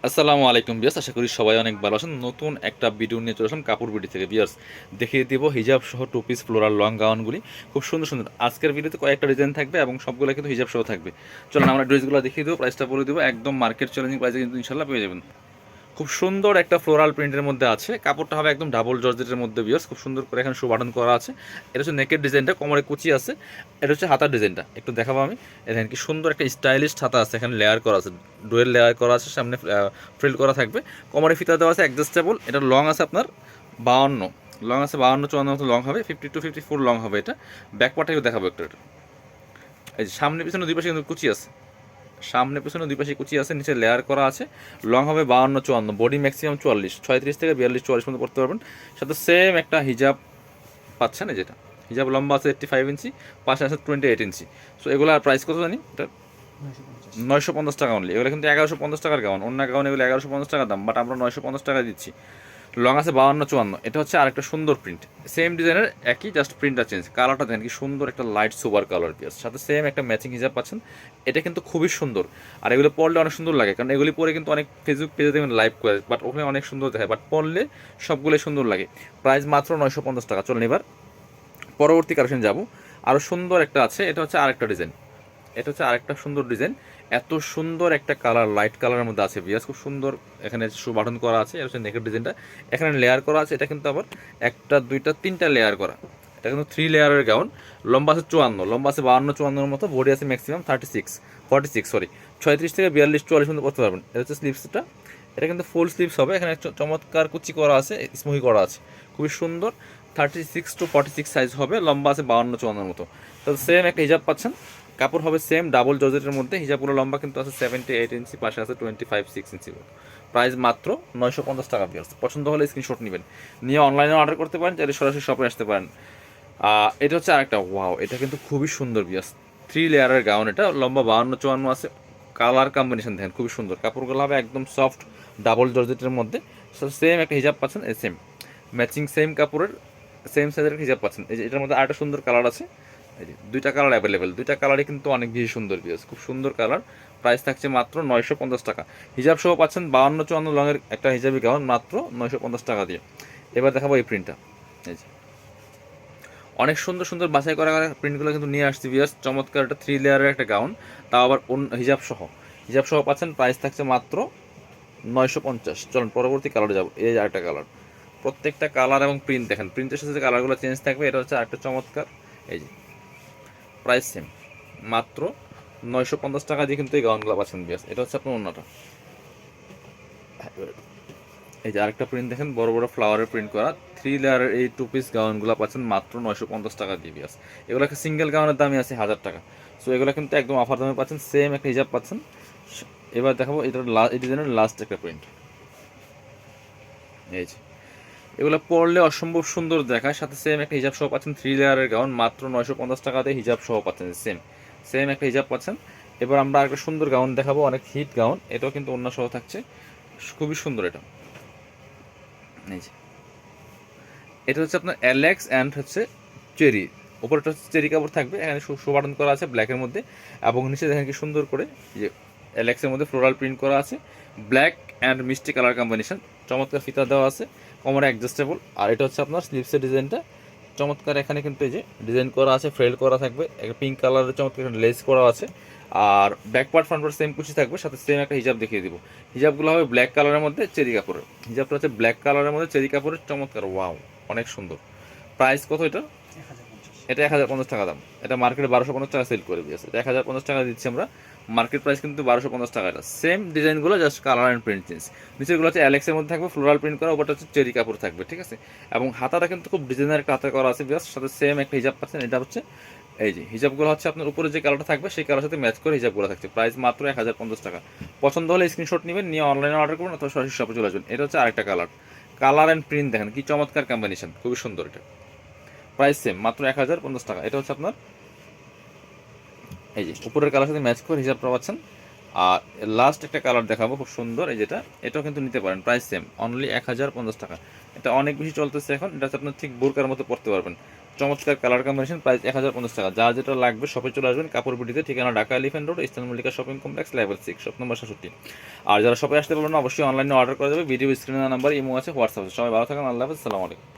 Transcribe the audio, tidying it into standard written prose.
আসসালামু আলাইকুম বিয়াস, আশা করি সবাই অনেক ভালো আছেন। নতুন একটা ভিডিও নিয়ে চলে আসলাম কাপড় বিডি থেকে বিয়াস। দেখিয়ে দিব হিজাব সহ টু পিস ফ্লোরাল লং গাউনগুলি, খুব সুন্দর সুন্দর। আজকের ভিডিওতে কয়েকটা ডিজাইন থাকবে এবং সবগুলো কিন্তু হিজাব সহ থাকবে। চলুন আমরা ড্রেসগুলো দেখিয়ে দেবো, প্রাইসটা বলে দেবো, একদম মার্কেট চ্যালেঞ্জিং প্রাইসে কিন্তু ইনশাল্লাহ পেয়ে যাবেন। খুব সুন্দর একটা ফ্লোরাল প্রিন্টের মধ্যে আছে, কাপড়টা হবে একদম ডাবল জর্জেটের মধ্যে বিয়ার্স। খুব সুন্দর করে এখানে বাটন করা আছে। এটা হচ্ছে নেকের ডিজাইনটা, কোমরে কুচি আছে। এটা হচ্ছে হাতার ডিজাইনটা, একটু দেখাবো আমি। এখানে কি সুন্দর একটা স্টাইলিশ হাতা আছে, এখানে লেয়ার করা আছে, ডুয়েল লেয়ার করা আছে, সামনে ফ্রিল করা থাকবে। কোমরে ফিতা দেওয়া আছে অ্যাডজাস্টেবল। এটা লং আছে আপনার 52, লং আছে 52-54 মতো লং হবে, 52-54 লং হবে এটা। ব্যাক পার্টটাকে দেখাবো একটু। এটা এই যে সামনে পিছনে দুই পাশে কিন্তু কুচি আছে, সামনে পেছনে দুই পাশে কুচি আছে, নিচে লেয়ার করা আছে। লং হবে 52-54, বডি ম্যাক্সিমাম 44, 36 থেকে 42-44 পর্যন্ত পড়তে পারবেন। সাথে সেম একটা হিজাব পাচ্ছেন, যেটা হিজাব লম্বা আছে 85 ইঞ্চি, পাশে আছে 28 ইঞ্চি। সো এগুলোর প্রাইস কত জানি, এটা 950 টাকা অনলি। এগুলো কিন্তু 1150 টাকার গাউন, অন্য গাউন এগুলো 1150 টাকা দাম, বাট আমরা 950 টাকা দিচ্ছি। লং আছে 52-54। এটা হচ্ছে আরেকটা সুন্দর প্রিন্ট, সেম ডিজাইনের একই, জাস্ট প্রিন্টটা চেঞ্জ। কালারটা দেখেন কি সুন্দর, একটা লাইট সুপার কালার পিস, সাথে সেম একটা ম্যাচিং হিজাব পাচ্ছেন। এটা কিন্তু খুবই সুন্দর, আর এগুলো পরলে অনেক সুন্দর লাগে, কারণ এগুলি পরে কিন্তু অনেক ফেসবুক পেজে দেখবেন লাইভ করে, বাট ওখানে অনেক সুন্দর দেখায়, বাট পরলে সবগুলোই সুন্দর লাগে। প্রাইস মাত্র 950 টাকা। চলুন এবার পরবর্তী কালেকশন যাব। আরও সুন্দর একটা আছে, এটা হচ্ছে আরেকটা ডিজাইন, এটা হচ্ছে আরেকটা সুন্দর ডিজাইন। এত সুন্দর একটা কালার, লাইট কালারের মধ্যে আছে বিয়াস, খুব সুন্দর। এখানে বাটন করা আছে, এটা হচ্ছে নেকের ডিজাইনটা, এখানে লেয়ার করা আছে। এটা কিন্তু আবার একটা দুইটা তিনটা লেয়ার করা, এটা কিন্তু 3 লেয়ারের গাউন। লম্বা আছে 54, লম্বা আছে 52-54 মতো, বডি আছে ম্যাক্সিমাম 46 সরি 36 থেকে 42-44 মতো করতে পারবেন। এটা হচ্ছে স্লিভসটা, এটা কিন্তু ফুল স্লিভস হবে। এখানে চমৎকার কুচি করা আছে, স্মুহি করা আছে, খুবই সুন্দর। 36-46 সাইজ হবে, লম্বা আছে 52-54 মতো। তো সেম একটা হিজাব পাচ্ছেন, কাপড় হবে সেম ডাবল জর্জেটের মধ্যে। হিজাবগুলো লম্বা কিন্তু আছে 78 ইঞ্চি, পাশে আছে 25-6 ইঞ্চি। প্রাইস মাত্র 950 টাকা পিয়ার্স। পছন্দ হলে স্ক্রিনশট নেবেন, নিয়ে অনলাইনে অর্ডার করতে পারেন, চাইলে সরাসরি শপে আসতে পারেন। এটা হচ্ছে আরেকটা, ওয়াও, এটা কিন্তু খুবই সুন্দর পিয়ার্স। 3 লেয়ারের গাউন, এটা লম্বা 52-54 আছে। কালার কম্বিনেশন দেখেন খুবই সুন্দর, কাপড়গুলো হবে একদম সফট ডাবল জর্জেটের মধ্যে। সেম একটা হিজাব পাচ্ছেন, সেম ম্যাচিং সেম কাপড়ের সেম সাইজের হিজাব পাচ্ছেন। এই যে এটার মধ্যে আরেকটা সুন্দর কালার আছে, এই যে দুইটা কালার অ্যাভেলেবেল, দুইটা কালারই কিন্তু অনেক বেশি সুন্দর পিস, খুব সুন্দর কালার। প্রাইস থাকছে মাত্র 950 টাকা। হিজাব সহ পাচ্ছেন 52-54 লংয়ের একটা হিজাবি গাউন মাত্র 950 টাকা দিয়ে। এবার দেখাবো এই প্রিন্টটা, এই যে অনেক সুন্দর সুন্দর বাছাই করা প্রিন্টগুলো কিন্তু নিয়ে আসছি বিয়াস। চমৎকার একটা 3 লেয়ারের একটা গাউন, তাও আবার হিজাব সহ, হিজাব সহ পাচ্ছেন। প্রাইস থাকছে মাত্র 950। চলুন পরবর্তী কালারে যাবো। এই যে আরেকটা কালার, প্রত্যেকটা কালার এবং প্রিন্ট দেখেন, প্রিন্টের সাথে যে কালারগুলো চেঞ্জ থাকবে। এটা হচ্ছে আরেকটা চমৎকার, এই যে প্রাইস সেম, মাত্র 950 টাকা দিয়ে কিন্তু এই গাউনগুলো পাচ্ছেন বিয়াস। এটা হচ্ছে আপনার অন্যটা, এই যে আরেকটা প্রিন্ট দেখেন, বড় বড় ফ্লাওয়ারের প্রিন্ট করা 3 লেয়ারের এই 2 পিস গাউনগুলো পাচ্ছেন মাত্র 950 টাকা দিয়ে বিয়াস। এগুলো একটা সিঙ্গেল গাউনের দামই আছে 1000 টাকা। সো এগুলো কিন্তু একদম অফার দামে পাচ্ছেন, সেম একটা হিজাব পাচ্ছেন। এবার দেখাবো এটার এই ডিজাইনের লাস্ট একটা প্রিন্ট, এই যে এগুলো পরলে অসম্ভব সুন্দর দেখায়, সাথে সেম একটা হিজাব সহ পাচ্ছেন। 3 লেয়ারের গাউন মাত্র 950 টাকাতে হিজাব সহ পাচ্ছেন, সেম সেম একটা হিজাব পাচ্ছেন। এবার আমরা একটা সুন্দর গাউন দেখাবো, অনেক হিট গাউন, এটাও কিন্তু অন্য সহ থাকছে, খুবই সুন্দর। এটা এই যে এটা হচ্ছে আপনার অ্যালেক্স অ্যান্ড হচ্ছে চেরি, ওপরটা হচ্ছে চেরি কাপড় থাকবে, এখানে সুবাটন করা আছে ব্ল্যাকের মধ্যে, এবং নিচে দেখেন কি সুন্দর করে যে অ্যালেক্সের মধ্যে ফ্লোরাল প্রিন্ট করা আছে, ব্ল্যাক অ্যান্ড মিষ্টি কালার কম্বিনেশন। চমৎকার ফিতা দেওয়া আছে, কোমরে অ্যাডজাস্টেবল। আর এটা হচ্ছে আপনার স্লিভসের ডিজাইনটা চমৎকার, এখানে কিন্তু এই যে ডিজাইন করা আছে, ফ্রেল করা থাকবে, একটা পিঙ্ক কালারের চমৎকার লেস করা আছে। আর back part front part same কুচি থাকবে, সাথে সেম একটা হিজাব দেখিয়ে দিব। হিজাবগুলো হবে ব্ল্যাক কালারের মধ্যে চেরি কাপড়ের, হিজাবটা হচ্ছে ব্ল্যাক কালারের মধ্যে চেরি কাপড়ের, চমৎকার, ওয়াও, অনেক সুন্দর। প্রাইস কত এটা? এটা 1050 টাকা দাম। এটা মার্কেটে 1250 টাকা সেল করে দিয়েছে, এটা 1050 টাকা দিচ্ছি আমরা। মার্কেট প্রাইস কিন্তু 1250 টাকা। এটা সেম ডিজাইনগুলো, just colour and print change. নিচেগুলো হচ্ছে অ্যালেক্সের মধ্যে থাকবে, ফ্লোরাল প্রিন্ট করা, ওপরটা হচ্ছে চেরি কাপড় থাকবে, ঠিক আছে। এবং হাতাটা কিন্তু খুব ডিজাইনের একটা হাতা করা আছে জাস্ট, সাথে সেম একটা হিজাব পাচ্ছেন। এটা হচ্ছে এই যে হিজাবগুলো হচ্ছে আপনার উপরে যে কালারটা থাকবে সেই কালার সাথে ম্যাচ করে হিজাবগুলো থাকছে। প্রাইস মাত্র 1050 টাকা। পছন্দ হলে স্ক্রিনশট নেবেন, নিয়ে অনলাইনে অর্ডার করবেন অথবা সরাসরি শপে চলে আসবেন। এটা হচ্ছে আরেকটা কালার, কালার অ্যান্ড প্রিন্ট দেখেন কি চমৎকার কম্বিনেশন, খুবই সুন্দর। এটা প্রাইস সেম, মাত্র 1050 টাকা। এটা হচ্ছে আপনার এই যে উপরের কালার সাথে ম্যাচ করে হিসাবটা পাচ্ছেন। আর লাস্ট একটা কালার দেখাবো, খুব সুন্দর, এই যেটা, এটাও কিন্তু নিতে পারেন। প্রাইস সেম, অনলি 1050 টাকা। এটা অনেক বেশি চলতেছে এখন, এটা হচ্ছে আপনার ঠিক বোরকার মতো পড়তে পারবেন। চমৎকার কালার কম্বিনেশন, প্রাইস 1050 টাকা। যার যেটা লাগবে শপে চলে আসবেন কাপড় বিটিতে, ঠিকানা Dhaka elephant road, eastern Mallika shopping complex, level 6, shop number 67। আর যারা শপে আসতে পারবেন না অবশ্যই অনলাইনে অর্ডার করা যাবে, ভিডিও স্ক্রিনে নাম্বার ইমো আছে, হোয়াটসঅ্যাপ আছে। সবাই ভালো থাকেন, আল্লাহ হাফেজ, আসসালামু আলাইকুম।